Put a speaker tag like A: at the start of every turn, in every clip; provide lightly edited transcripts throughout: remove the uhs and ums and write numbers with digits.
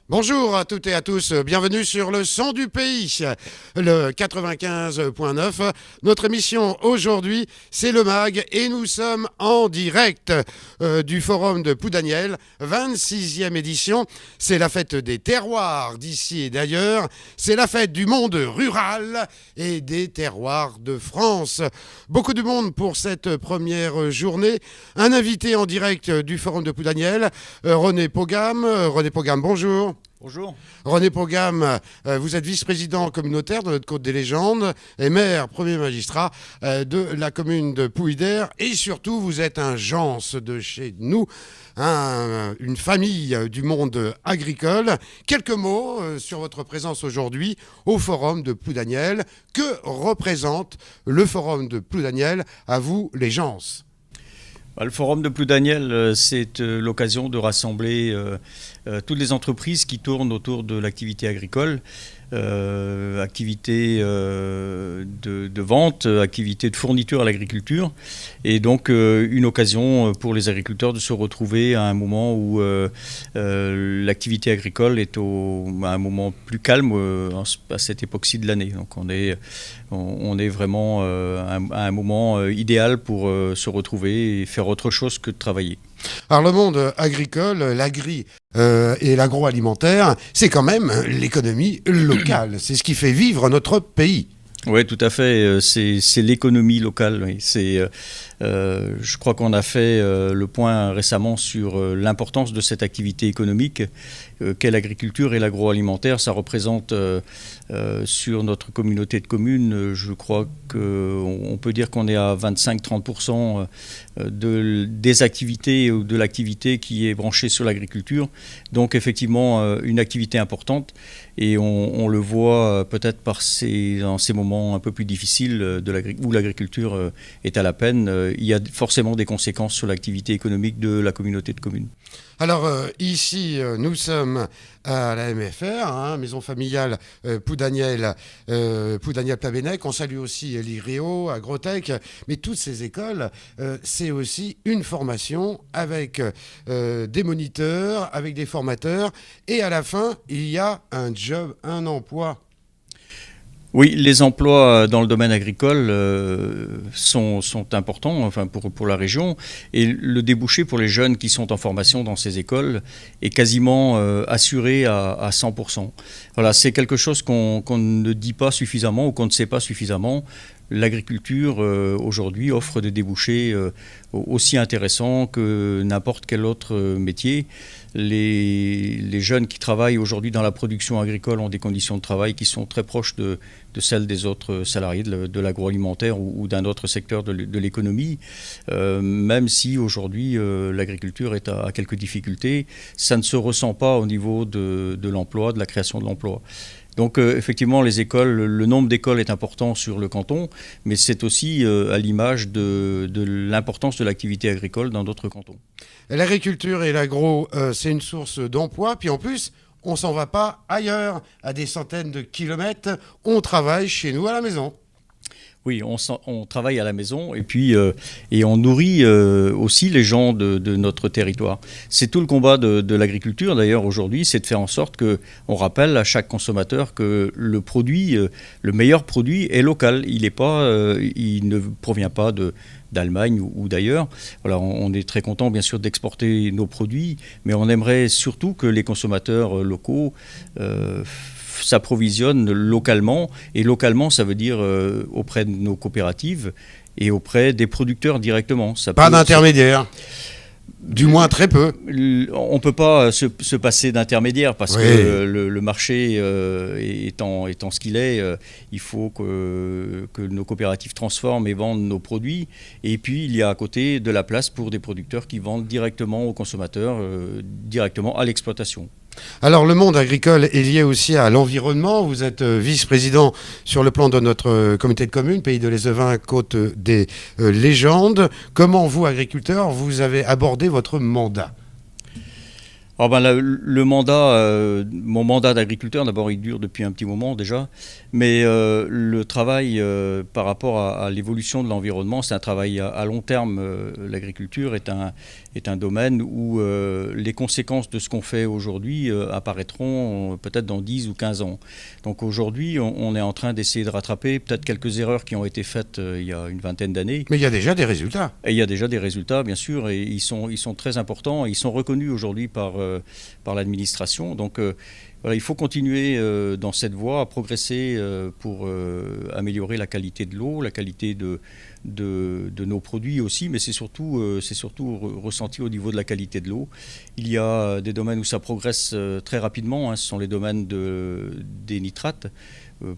A: Bonjour à toutes et à tous, bienvenue sur le son du pays, le 95.9. Notre émission aujourd'hui, c'est le MAG et nous sommes en direct du Forum de Ploudaniel, 26e édition. C'est la fête des terroirs d'ici et d'ailleurs, c'est la fête du monde rural et des terroirs de France. Beaucoup de monde pour cette première journée. Un invité en direct du Forum de Ploudaniel, René Pogam. René Pogam, bonjour.
B: Bonjour.
A: René Pogam, vous êtes vice-président communautaire de notre Côte des Légendes et maire, premier magistrat de la commune de Pouilly-d'Air. Et surtout, vous êtes un gens de chez nous, une famille du monde agricole. Quelques mots sur votre présence aujourd'hui au Forum de Ploudaniel. Que représente le Forum de Ploudaniel à vous, les gens ?
B: Le Forum de Ploudaniel, c'est l'occasion de rassembler toutes les entreprises qui tournent autour de l'activité agricole, activité de vente, activité de fourniture à l'agriculture, et donc une occasion pour les agriculteurs de se retrouver à un moment où l'activité agricole est à un moment plus calme à cette époque-ci de l'année. Donc on est vraiment à un moment idéal pour se retrouver et faire autre chose que de travailler.
A: Alors le monde agricole, et l'agroalimentaire, c'est quand même l'économie locale. C'est ce qui fait vivre notre pays.
B: Oui, tout à fait. C'est l'économie locale. Oui. Je crois qu'on a fait le point récemment sur l'importance de cette activité économique qu'est l'agriculture et l'agroalimentaire. Ça représente sur notre communauté de communes, je crois qu'on peut dire qu'on est à 25-30% des activités ou de l'activité qui est branchée sur l'agriculture. Donc effectivement, une activité importante. Et on le voit peut-être dans ces moments un peu plus difficiles où l'agriculture est à la peine. Il y a forcément des conséquences sur l'activité économique de la communauté de communes.
A: Alors ici, nous sommes à la MFR, maison familiale Ploudaniel Plavennec. On salue aussi l'IREO, Agrotech. Mais toutes ces écoles, c'est aussi une formation avec des moniteurs, avec des formateurs. Et à la fin, il y a un job, un emploi.
B: Oui, les emplois dans le domaine agricole sont importants enfin pour la région, et le débouché pour les jeunes qui sont en formation dans ces écoles est quasiment assuré à 100%. Voilà, c'est quelque chose qu'on ne dit pas suffisamment ou qu'on ne sait pas suffisamment. L'agriculture aujourd'hui offre des débouchés aussi intéressants que n'importe quel autre métier. Les jeunes qui travaillent aujourd'hui dans la production agricole ont des conditions de travail qui sont très proches de celles des autres salariés de l'agroalimentaire ou d'un autre secteur de l'économie. Même si aujourd'hui l'agriculture est à quelques difficultés, ça ne se ressent pas au niveau de l'emploi, de la création de l'emploi. Donc effectivement, les écoles, le nombre d'écoles est important sur le canton, mais c'est aussi à l'image de l'importance de l'activité agricole dans d'autres cantons.
A: L'agriculture et l'agro, c'est une source d'emploi, puis en plus, on ne s'en va pas ailleurs, à des centaines de kilomètres, on travaille chez nous à la maison.
B: Oui, on travaille à la maison et puis et on nourrit aussi les gens de notre territoire. C'est tout le combat de l'agriculture d'ailleurs aujourd'hui, c'est de faire en sorte qu'on rappelle à chaque consommateur que le produit, le meilleur produit est local. Il ne provient pas d'Allemagne ou d'ailleurs. Voilà, on est très content bien sûr d'exporter nos produits, mais on aimerait surtout que les consommateurs locaux s'approvisionnent localement, et localement ça veut dire auprès de nos coopératives et auprès des producteurs directement.
A: Pas d'intermédiaire. Du moins très peu.
B: On ne peut pas se passer d'intermédiaire parce que le marché étant ce qu'il est, il faut que nos coopératives transforment et vendent nos produits. Et puis il y a à côté de la place pour des producteurs qui vendent directement aux consommateurs, directement à l'exploitation.
A: Alors le monde agricole est lié aussi à l'environnement. Vous êtes vice-président sur le plan de notre comité de communes, Pays de l'Ézevin, Côte des Légendes. Comment vous, agriculteurs, vous avez abordé votre mandat ?
B: Alors ben, mon mandat d'agriculteur, d'abord, il dure depuis un petit moment déjà, mais le travail par rapport à l'évolution de l'environnement, c'est un travail à long terme. L'agriculture est un domaine où les conséquences de ce qu'on fait aujourd'hui apparaîtront peut-être dans 10 ou 15 ans. Donc aujourd'hui, on est en train d'essayer de rattraper peut-être quelques erreurs qui ont été faites il y a une vingtaine d'années.
A: Mais il y a déjà des résultats.
B: Et il y a déjà des résultats, bien sûr, et ils sont très importants. Ils sont reconnus aujourd'hui par l'administration. Donc voilà, il faut continuer dans cette voie, à progresser pour améliorer la qualité de l'eau, la qualité de nos produits aussi, mais c'est surtout ressenti au niveau de la qualité de l'eau. Il y a des domaines où ça progresse très rapidement, hein, ce sont les domaines des nitrates,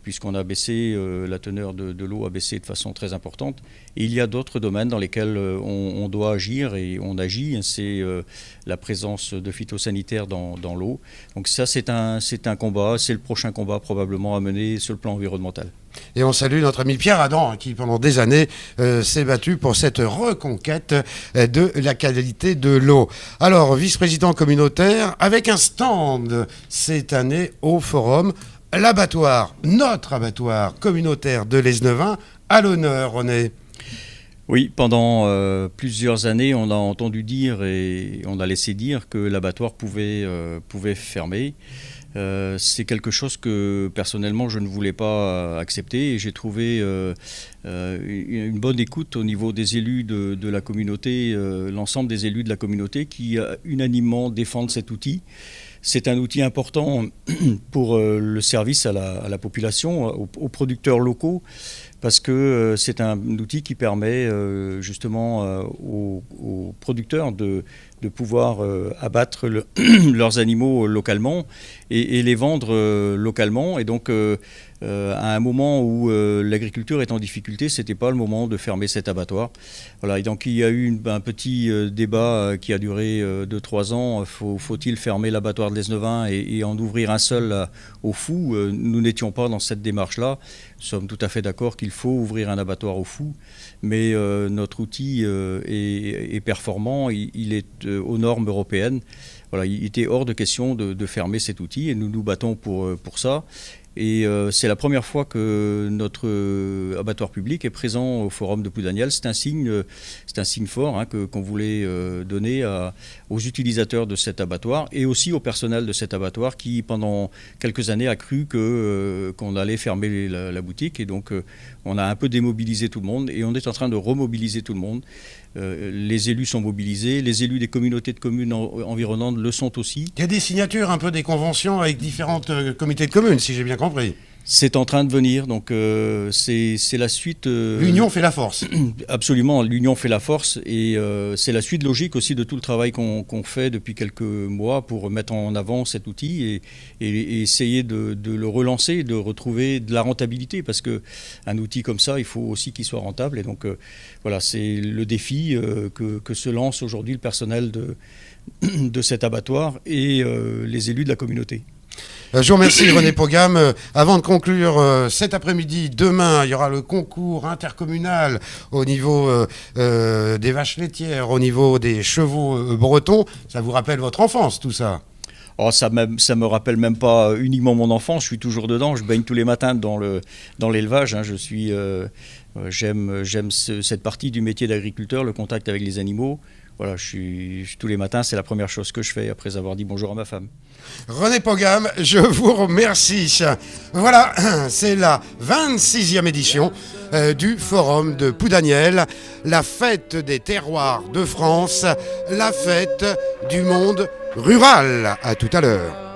B: puisqu'on a baissé, la teneur de l'eau a baissé de façon très importante. Et il y a d'autres domaines dans lesquels on doit agir et on agit, hein, c'est la présence de phytosanitaires dans l'eau. Donc ça, c'est un combat, c'est le prochain combat probablement à mener sur le plan environnemental.
A: Et on salue notre ami Pierre Adam, qui pendant des années s'est battu pour cette reconquête de la qualité de l'eau. Alors, vice-président communautaire, avec un stand cette année au forum, l'abattoir, notre abattoir communautaire de l'Esnevin, à l'honneur, René.
B: Oui, pendant plusieurs années, on a entendu dire et on a laissé dire que l'abattoir pouvait fermer. C'est quelque chose que personnellement je ne voulais pas accepter et j'ai trouvé une bonne écoute au niveau des élus de la communauté, l'ensemble des élus de la communauté qui unanimement défendent cet outil. C'est un outil important pour le service à la population, aux producteurs locaux, parce que c'est un outil qui permet justement aux producteurs de pouvoir abattre leurs animaux localement et les vendre localement. Et donc, à un moment où l'agriculture est en difficulté, ce n'était pas le moment de fermer cet abattoir. Voilà, et donc il y a eu un petit débat qui a duré 2-3 ans. Faut-il fermer l'abattoir de l'Esnevin et en ouvrir un seul au Fou? Nous n'étions pas dans cette démarche-là. Nous sommes tout à fait d'accord qu'il faut ouvrir un abattoir au Fou, mais notre outil est performant, il est aux normes européennes. Voilà, il était hors de question de fermer cet outil et nous nous battons pour ça. Et c'est la première fois que notre abattoir public est présent au Forum de Poudaniel. C'est un signe fort, hein, qu'on voulait donner aux utilisateurs de cet abattoir et aussi au personnel de cet abattoir qui, pendant quelques années, a cru qu'on allait fermer la boutique. Et donc, on a un peu démobilisé tout le monde et on est en train de remobiliser tout le monde. Les élus sont mobilisés, les élus des communautés de communes environnantes le sont aussi.
A: Il y a des signatures, un peu des conventions avec différentes comités de communes, si j'ai bien compris.
B: C'est en train de venir, donc c'est la suite...
A: L'union fait la force.
B: Absolument, l'union fait la force et c'est la suite logique aussi de tout le travail qu'on fait depuis quelques mois pour mettre en avant cet outil et essayer de le relancer, de retrouver de la rentabilité parce qu'un outil comme ça, il faut aussi qu'il soit rentable. Et donc voilà, c'est le défi que se lance aujourd'hui le personnel de cet abattoir et les élus de la communauté.
A: Je vous remercie René Pogam. Avant de conclure cet après-midi, demain, il y aura le concours intercommunal au niveau des vaches laitières, au niveau des chevaux bretons. Ça vous rappelle votre enfance, tout ça ?
B: Oh, ça me rappelle même pas uniquement mon enfance, je suis toujours dedans, je baigne tous les matins dans l'élevage, hein. J'aime cette partie du métier d'agriculteur, le contact avec les animaux. Voilà, tous les matins, c'est la première chose que je fais après avoir dit bonjour à ma femme.
A: René Pogam, je vous remercie. Voilà, c'est la 26e édition du Forum de Poudaniel, la fête des terroirs de France, la fête du monde rural. À tout à l'heure.